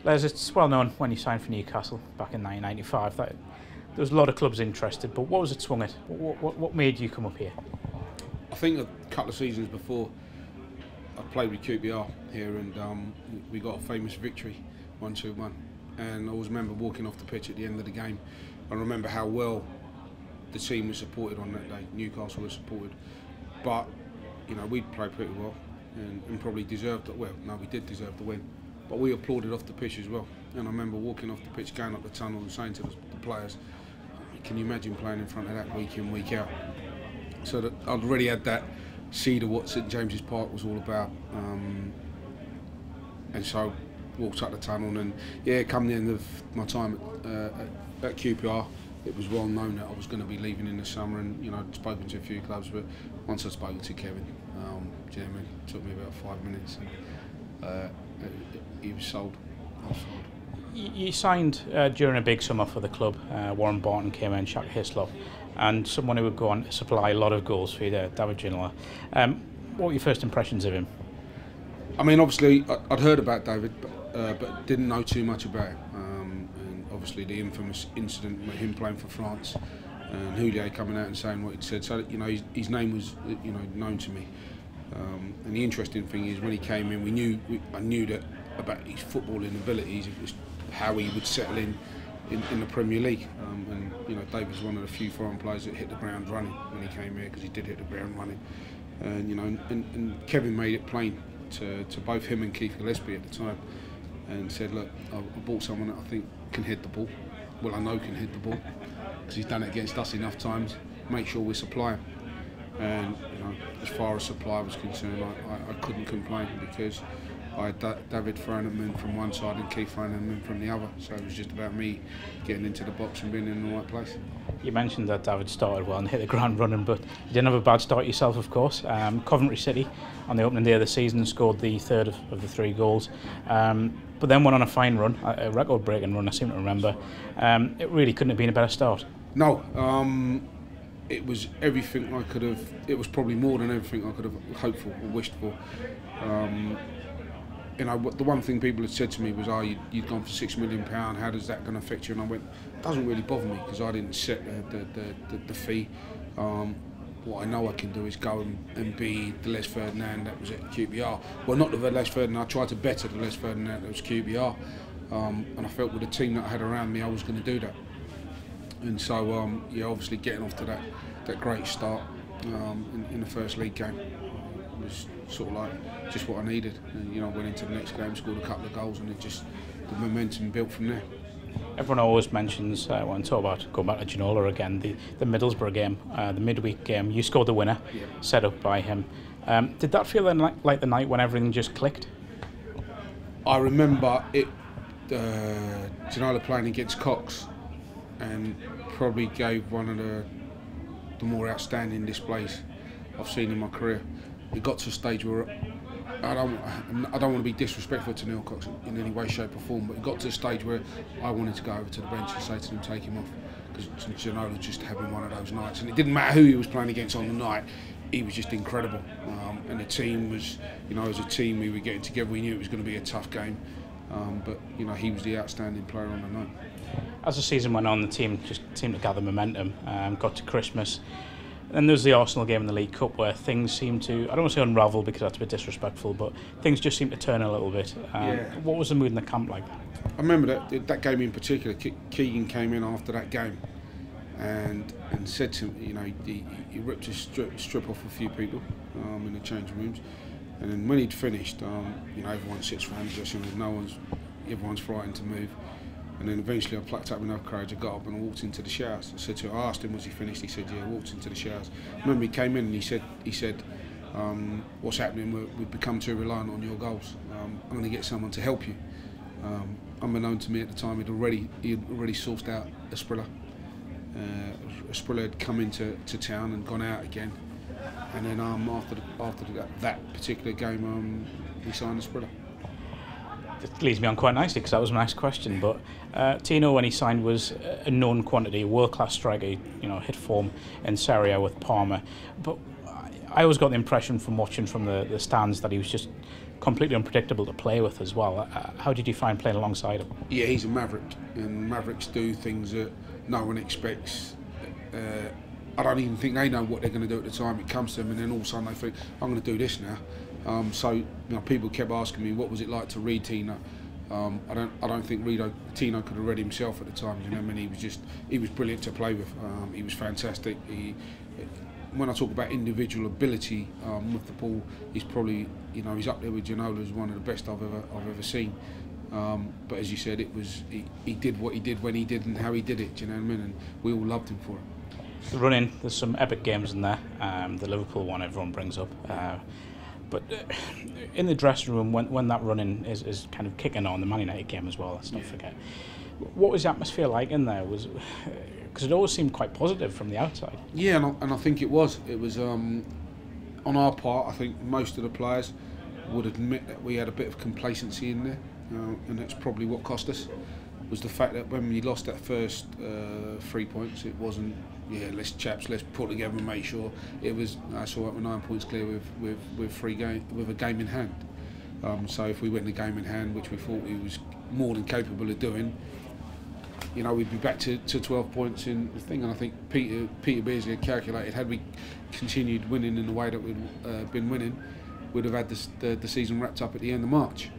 Les, it's well known when you signed for Newcastle back in 1995 that there was a lot of clubs interested, but what was it swung at? What made you come up here? I think a couple of seasons before, I played with QPR here, and we got a famous victory, 1-2-1. And I always remember walking off the pitch at the end of the game. I remember how well the team was supported on that day. Newcastle was supported, but you know, we played pretty well and probably deserved it. Well, no, we did deserve the win, but we applauded off the pitch as well. And I remember walking off the pitch, going up the tunnel, and saying to the players, "Can you imagine playing in front of that week in, week out?" So that I'd already had that seed of what St James's Park was all about, and so walked up the tunnel. And yeah, come the end of my time at QPR, it was well known that I was going to be leaving in the summer, and you know, I'd spoken to a few clubs, but once I spoke to Kevin, do you know what I mean? It took me about 5 minutes, and he was sold. I was sold. You signed during a big summer for the club. Warren Barton came in, Shaq Hislop, and someone who would go on to supply a lot of goals for you there, David Ginola. What were your first impressions of him? I mean, obviously, I'd heard about David, but didn't know too much about him. And obviously, the infamous incident with him playing for France, and Houllier coming out and saying what he'd said. So, you know, his name was, you know, known to me. And the interesting thing is, when he came in, I knew that about his footballing abilities. It was how he would settle in the Premier League. And you know, David's one of the few foreign players that hit the ground running when he came here, because he did hit the ground running. And you know, and Kevin made it plain to both him and Keith Gillespie at the time, and said, look, I bought someone that I think can hit the ball. Well, I know can hit the ball, because he's done it against us enough times. Make sure we supply him. And you know, as far as supply was concerned, I couldn't complain, because I had David throwing them in from one side and Keith throwing them in from the other. So it was just about me getting into the box and being in the right place. You mentioned that David started well and hit the ground running, but you didn't have a bad start yourself, of course. Coventry City, on the opening day of the season, scored the third of the 3 goals. But then went on a fine run, a record-breaking run, I seem to remember. It really couldn't have been a better start. No. It was everything I could have. It was probably more than everything I could have hoped for or wished for. You know, the one thing people had said to me was, "Oh, you'd gone for £6 million. How does that going to affect you?" And I went, "It doesn't really bother me, because I didn't set the fee. What I know I can do is go and be the Les Ferdinand that was at QPR. Well, not the Les Ferdinand. I tried to better the Les Ferdinand that was QPR, and I felt with the team that I had around me, I was going to do that." And so, yeah, obviously getting off to that great start in the first league game was sort of like just what I needed. And, you know, went into the next game, scored a couple of goals, and the momentum built from there. Everyone always mentions, when I talk about going back to Ginola again, the Middlesbrough game, the midweek game, you scored the winner, yeah, set up by him. Did that feel like the night when everything just clicked? I remember it, Ginola playing against Cox, and probably gave one of the more outstanding displays I've seen in my career. It got to a stage where I don't want to be disrespectful to Neil Cox in any way, shape or form, but it got to a stage where I wanted to go over to the bench and say to them, take him off, because Ginola was just having one of those nights. And it didn't matter who he was playing against on the night, he was just incredible. And the team was, you know, as a team we were getting together, we knew it was going to be a tough game, but you know, he was the outstanding player on the night. As the season went on, the team just seemed to gather momentum, got to Christmas. Then there was the Arsenal game in the League Cup where things seemed to, I don't want to say unravel because that's a bit disrespectful, but things just seemed to turn a little bit. Yeah. What was the mood in the camp like? I remember that game in particular. Keegan came in after that game and said to him, you know, he ripped his strip off a few people in the changing rooms, and then when he'd finished, you know, everyone sits around the dressing room, everyone's frightened to move. And then eventually I plucked up enough courage, I got up and I walked into the showers. I said to him, I asked him, was he finished? He said, yeah, I walked into the showers. I remember he came in and he said, what's happening, we've become too reliant on your goals. I'm going to get someone to help you. Unbeknown to me at the time, he'd already sourced out Asprilla. Asprilla had come into town and gone out again. And then after that particular game, we signed Asprilla. It leads me on quite nicely, because that was my next question. But Tino, when he signed, was a known quantity, a world-class striker. You know, hit form in Serie A with Parma. But I always got the impression from watching from the stands that he was just completely unpredictable to play with as well. How did you find playing alongside him? Yeah, he's a maverick, and mavericks do things that no one expects. I don't even think they know what they're going to do at the time it comes to them, and then all of a sudden they think, I'm going to do this now. So people kept asking me, what was it like to read Tino? I don't think Tino could have read himself at the time. I mean, he was brilliant to play with. He was fantastic. When I talk about individual ability with the ball, he's probably, he's up there with Ginola as one of the best I've ever seen. But as you said, he did what he did when he did and how he did it. Do you know what I mean? And we all loved him for it. The run-in, there's some epic games in there. The Liverpool one everyone brings up. But in the dressing room, when that run-in is kind of kicking on, the Man United game as well, let's not forget. What was the atmosphere like in there? Because it always seemed quite positive from the outside. Yeah, and I think it was. It was on our part. I think most of the players would admit that we had a bit of complacency in there, and that's probably what cost us. Was the fact that when we lost that first 3 points, it wasn't. Yeah, let's pull together and make sure. It was. I saw it with 9 points clear with a game in hand. So if we win the game in hand, which we thought we was more than capable of doing, we'd be back to 12 points in the thing. And I think Peter Beardsley had calculated, had we continued winning in the way that we'd been winning, we'd have had the season wrapped up at the end of March.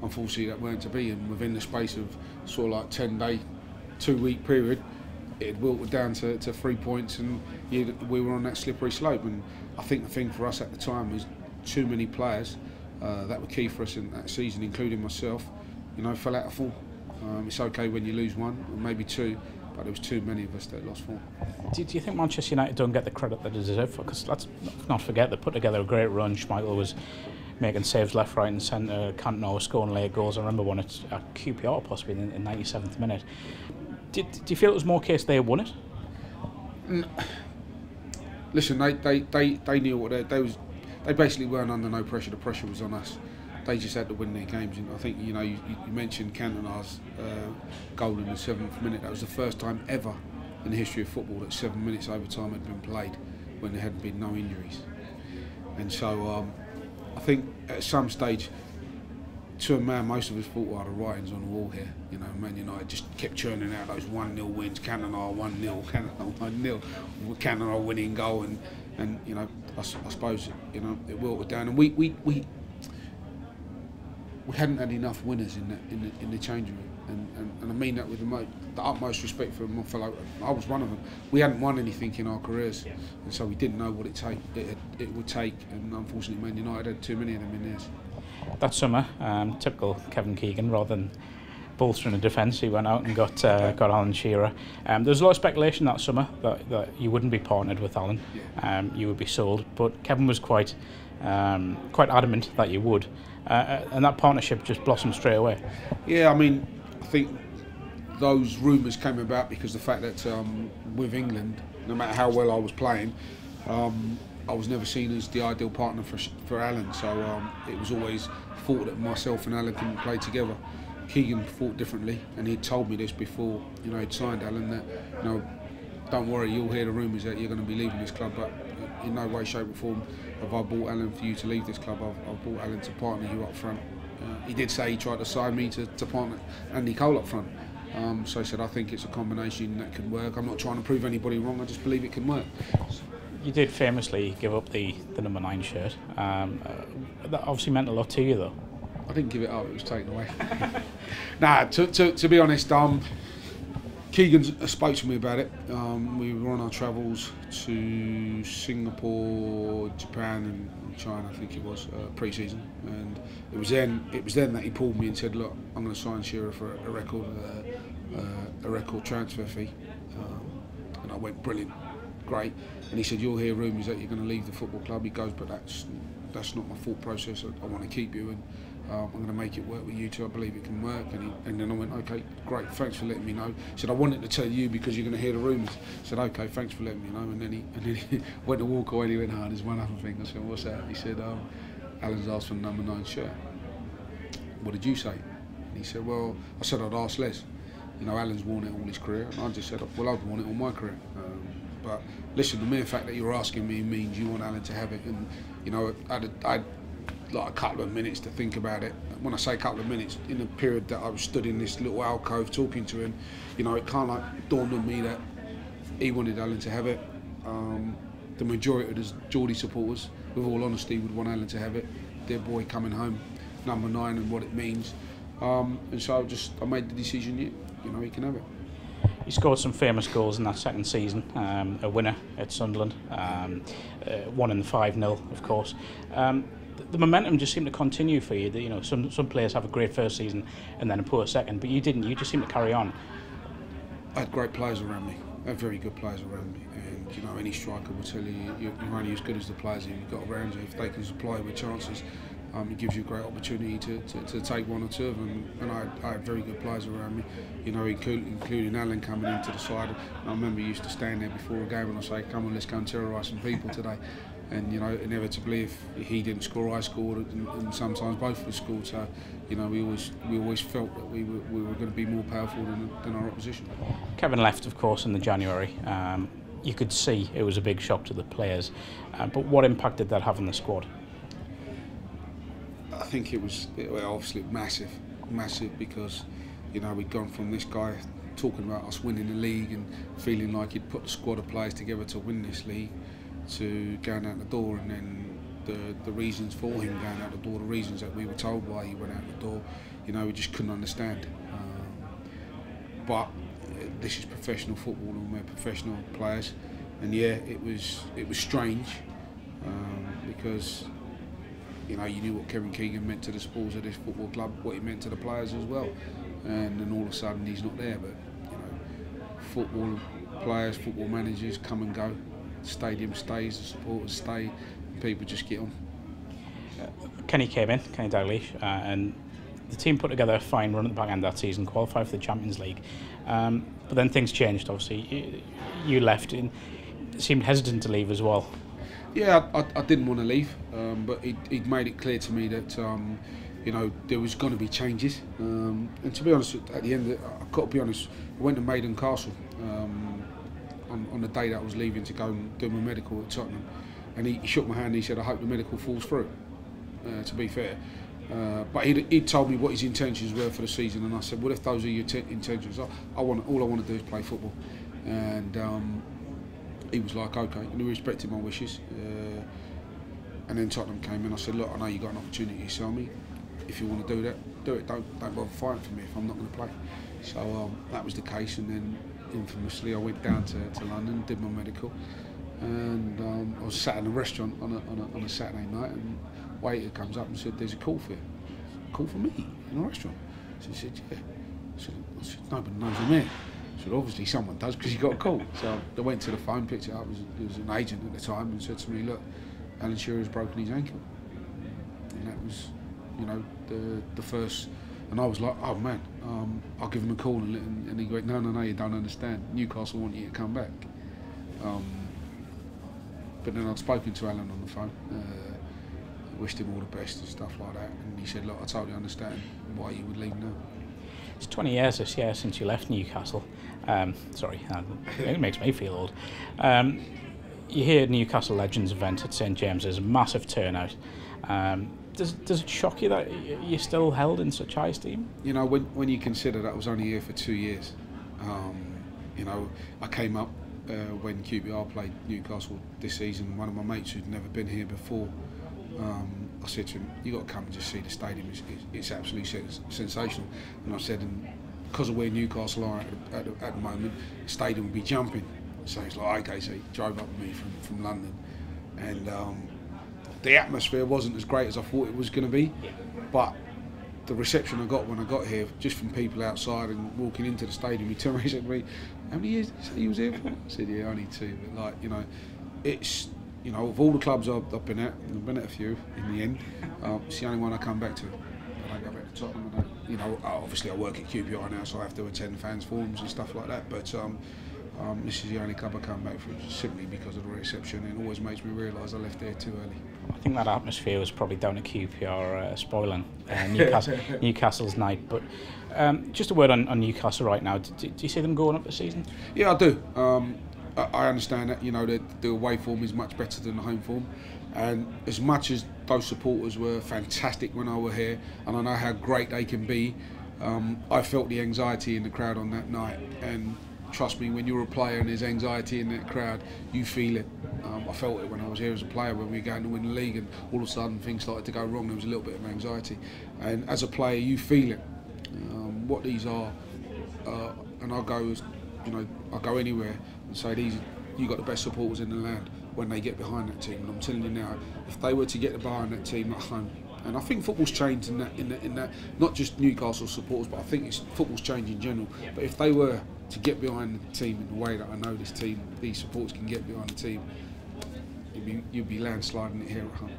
Unfortunately, that weren't to be, and within the space of sort of like 10-day, 2-week period, it had wilted down to 3 points, and we were on that slippery slope. And I think the thing for us at the time was too many players that were key for us in that season, including myself, fell out of form. It's okay when you lose one or maybe two, but there was too many of us that lost form. Do you think Manchester United don't get the credit that they deserve for? Because let's not forget, they put together a great run. Schmeichel was making saves left, right and centre. Cantona was scoring late goals. I remember one at QPR possibly in the 97th minute. Do you feel it was more case they won it? Listen, they knew what they basically weren't under no pressure. The pressure was on us. They just had to win their games. And I think you mentioned Cantona's goal in the 7th minute. That was the first time ever in the history of football that 7 minutes overtime had been played when there hadn't been no injuries. And so I think at some stage, to a man, most of us thought, the writing's on the wall here. Man United just kept churning out those 1-0 wins. Cantona 1-0, Cantona 1-0, Cantona winning goal, and I suppose it wilted down. And we hadn't had enough winners in the changing room, and I mean that with the utmost respect for my fellow. I was one of them. We hadn't won anything in our careers, and so we didn't know what it would take. And unfortunately, Man United had too many of them in theirs. That summer, typical Kevin Keegan, rather than bolstering a defence, he went out and got Alan Shearer. There was a lot of speculation that summer that you wouldn't be partnered with Alan, you would be sold, but Kevin was quite adamant that you would, and that partnership just blossomed straight away. Yeah, I think those rumours came about because the fact that with England, no matter how well I was playing, I was never seen as the ideal partner for Alan, so it was always thought that myself and Alan couldn't play together. Keegan thought differently, and he'd told me this before he'd signed Alan, that don't worry, you'll hear the rumours that you're going to be leaving this club, but in no way, shape or form have I bought Alan for you to leave this club. I've bought Alan to partner you up front. He did say he tried to sign me to partner Andy Cole up front. So I said, I think it's a combination that can work. I'm not trying to prove anybody wrong, I just believe it can work. You did famously give up the number 9 shirt. That obviously meant a lot to you, though. I didn't give it up; it was taken away. Nah, to be honest, Keegan spoke to me about it. We were on our travels to Singapore, Japan, and China, I think it was, pre-season, and it was then that he pulled me and said, "Look, I'm going to sign Shearer for a record transfer fee," and I went, "Brilliant. Great." And he said, "You'll hear rumours that you're going to leave the football club." He goes, "But that's not my thought process. I want to keep you, and I'm going to make it work with you two. I believe it can work." And then I went, "Okay, great. Thanks for letting me know." He said, "I wanted to tell you because you're going to hear the rumours." I said, "Okay, thanks for letting me know." And then he went to walk away. And he went, there's one other thing." I said, "What's that?" He said, "Alan's asked for the number 9 shirt. What did you say?" And he said, "Well, I said I'd ask Les. Alan's worn it all his career." And I just said, "Well, I've worn it all my career." But listen, the mere fact that you're asking me means you want Alan to have it, and I like a couple of minutes to think about it. When I say a couple of minutes, in the period that I was stood in this little alcove talking to him, you know, it kind of like dawned on me that he wanted Alan to have it. The majority of the Geordie supporters, with all honesty, would want Alan to have it. Their boy coming home, number 9, and what it means. And so I made the decision, you know, he can have it. He scored some famous goals in that second season, a winner at Sunderland, one in the 5-0, of course. The momentum just seemed to continue for you. You know, some players have a great first season and then a poor second, but you didn't. You just seemed to carry on. I had great players around me. I had very good players around me, and you know, any striker will tell you you're only as good as the players that you've got around you. If they can supply with chances, it gives you a great opportunity to take one or two of them. And I had very good players around me, you know, including Alan coming into the side. I remember he used to stand there before a game and I'd say, "Come on, let's go and terrorise some people today." And you know, inevitably, if he didn't score, I scored, and sometimes both of us scored. So, you know, we always felt that we were going to be more powerful than our opposition. Kevin left, of course, in the January. You could see it was a big shock to the players. But what impact did that have on the squad? I think it was obviously massive because, you know, we'd gone from this guy talking about us winning the league and feeling like he'd put the squad of players together to win this league, to going out the door, and then the reasons for him going out the door, the reasons that we were told why he went out the door, you know, we just couldn't understand. But this is professional football and we're professional players, and yeah, it was strange because, you know, you knew what Kevin Keegan meant to the sports of this football club, what he meant to the players as well, and then all of a sudden he's not there. But you know, football players, football managers come and go. The stadium stays, the supporters stay, and people just get on. Kenny came in, Kenny Dalglish, and the team put together a fine run at the back end of that season, qualified for the Champions League. But then things changed, obviously. You left and seemed hesitant to leave as well. Yeah, I didn't want to leave, but he'd made it clear to me that you know, there was going to be changes. And to be honest, at the end, I've got to be honest, I went to Newcastle on the day that I was leaving to go and do my medical at Tottenham, and he shook my hand and he said, "I hope the medical falls through." To be fair, but he'd told me what his intentions were for the season, and I said, "Well, if those are your intentions, all I want to do is play football." And he was like, "Okay," and he respected my wishes. And then Tottenham came in. I said, "Look, I know you got an opportunity to sell me. If you want to do that, do it. Don't bother fighting for me if I'm not going to play." So that was the case, and then infamously I went down to London, did my medical, and I was sat in a restaurant on a Saturday night, and a waiter comes up and said, "There's a call for you." "A call for me in a restaurant?" So he said, "Yeah." I said, "Nobody knows I'm here." I said, "Obviously someone does, because you got a call." So I went to the phone, picked it up. It was an agent at the time, and said to me, "Look, Alan Shearer's broken his ankle." And that was, you know, the first. And I was like, "Oh man, I'll give him a call." And he went, No, you don't understand. Newcastle want you to come back." But then I'd spoken to Alan on the phone, wished him all the best and stuff like that. And he said, "Look, I totally understand why you would leave now." It's 20 years this year since you left Newcastle. Sorry, it makes me feel old. You hear Newcastle Legends event at St James's, a massive turnout. Does it shock you that you're still held in such high esteem? You know, when you consider that I was only here for 2 years, you know, I came up when QPR played Newcastle this season. One of my mates who'd never been here before, I said to him, "You got to come and just see the stadium. It's absolutely sensational." And I said, and because of where Newcastle are at the moment, the stadium will be jumping. So he's like, "Okay." So he drove up with me from London, and the atmosphere wasn't as great as I thought it was going to be, but the reception I got when I got here, just from people outside and walking into the stadium, he turned around and said to me, "How many years did you say you was here for?" I said, "Yeah, only 2." But like, you know, it's, you know, of all the clubs I've been at, and I've been at a few in the end, it's the only one I come back to. I don't go back to Tottenham. I don't, you know, obviously I work at QPR now, so I have to attend fans forums and stuff like that. But this is the only club I come back for, simply because of the reception, and it always makes me realise I left there too early. I think that atmosphere was probably down to QPR spoiling Newcastle's night. But just a word on Newcastle right now. Do you see them going up this season? Yeah, I do. I understand that, you know, the away form is much better than the home form, and as much as those supporters were fantastic when I were here, and I know how great they can be. I felt the anxiety in the crowd on that night, and trust me, when you're a player and there's anxiety in that crowd, you feel it. I felt it when I was here as a player, when we were going to win the league, and all of a sudden things started to go wrong. There was a little bit of anxiety, and as a player, you feel it. What these are, and I go, I go anywhere and say you got the best supporters in the land when they get behind that team. And I'm telling you now, if they were to get behind that team at home, and I think football's changed in that, not just Newcastle supporters, but I think football's changed in general. But if they were to get behind the team in the way that I know these supporters can get behind the team, you'd be landsliding it here at home.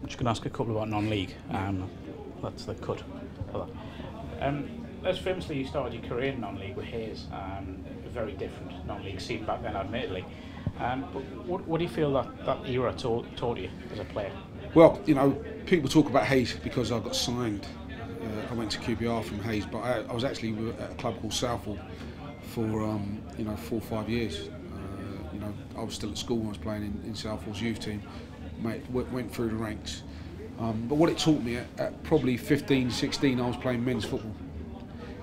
I'm just going to ask a couple about non-league. That's the cut. As famously, you started your career in non-league with Hayes, a very different non-league scene back then, admittedly. But what do you feel that era taught you as a player? Well, people talk about Hayes because I got signed. I went to QPR from Hayes, but I was actually at a club called Southall for 4 or 5 years. I was still at school when I was playing in Southall's youth team. Went through the ranks. But what it taught me at probably 15, 16, I was playing men's football.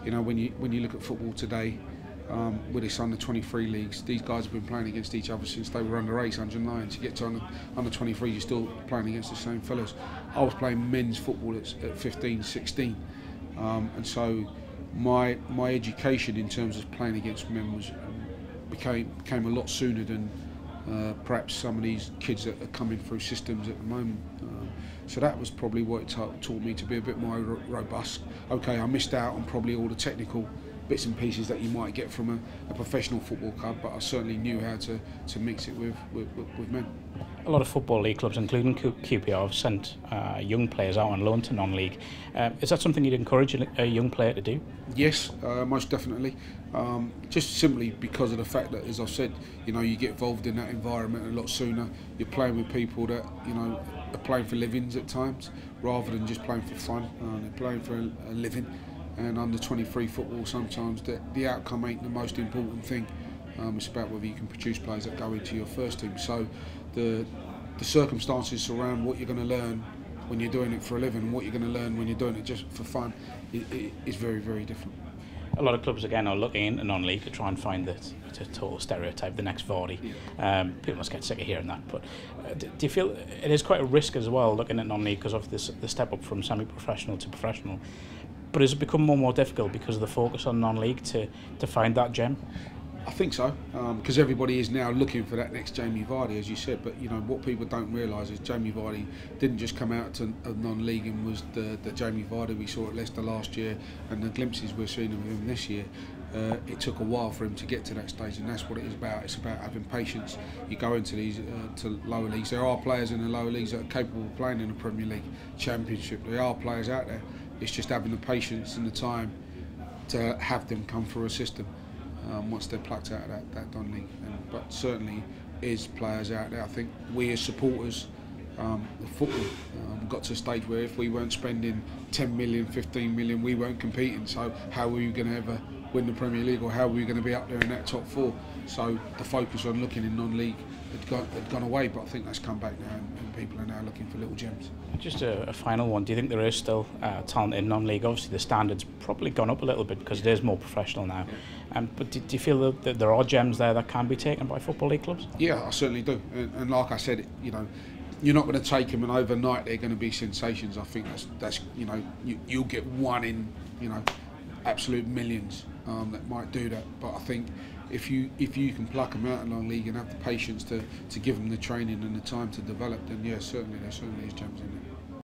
When you look at football today, with this under 23 leagues, these guys have been playing against each other since they were under 8s, under 9s. You get to under 23, you're still playing against the same fellas. I was playing men's football at 15, 16, and so my education in terms of playing against men became a lot sooner than perhaps some of these kids that are coming through systems at the moment. So that was probably what it taught me, to be a bit more robust. Okay, I missed out on probably all the technical bits and pieces that you might get from a professional football club, but I certainly knew how to mix it with men. A lot of football league clubs, including QPR, have sent young players out on loan to non-league. Is that something you'd encourage a young player to do? Yes, most definitely. Just simply because of the fact that, as I've said, you get involved in that environment a lot sooner. You're playing with people that are playing for livings at times, rather than just playing for fun. They're playing for a living. And under 23 football, sometimes the outcome ain't the most important thing. It's about whether you can produce players that go into your first team. So the circumstances around what you're going to learn when you're doing it for a living and what you're going to learn when you're doing it just for fun is very, very different. A lot of clubs, again, are looking into non-league to try and find the total stereotype, the next Vardy. Yeah. People must get sick of hearing that. But do you feel it is quite a risk as well, looking at non-league, because of the step up from semi-professional to professional? But has it become more and more difficult because of the focus on non-league to find that gem? I think so, because everybody is now looking for that next Jamie Vardy, as you said. But what people don't realise is Jamie Vardy didn't just come out to non-league and was the Jamie Vardy we saw at Leicester last year, and the glimpses we're seeing of him this year. It took a while for him to get to that stage, and that's what it is about. It's about having patience. You go into these to lower leagues. There are players in the lower leagues that are capable of playing in the Premier League, Championship. There are players out there. It's just having the patience and the time to have them come through a system once they're plucked out of that non-league. But certainly is players out there. I think we as supporters, the football got to a stage where if we weren't spending 10 million, 15 million, we weren't competing. So how were you going to ever win the Premier League, or how were you going to be up there in that top 4? So the focus on looking in non-league had gone away, but I think that's come back now, and people are now looking for little gems. Just a final one. Do you think there is still talent in non-league? Obviously the standard's probably gone up a little bit because it is more professional now. But do you feel that there are gems there that can be taken by football league clubs? Yeah, I certainly do. And like I said, you're not going to take them and overnight they're going to be sensations. I think that's you'll get one in absolute millions that might do that. But I think if you can pluck them out of non-league and have the patience to give them the training and the time to develop, then yeah, certainly there is gems in there.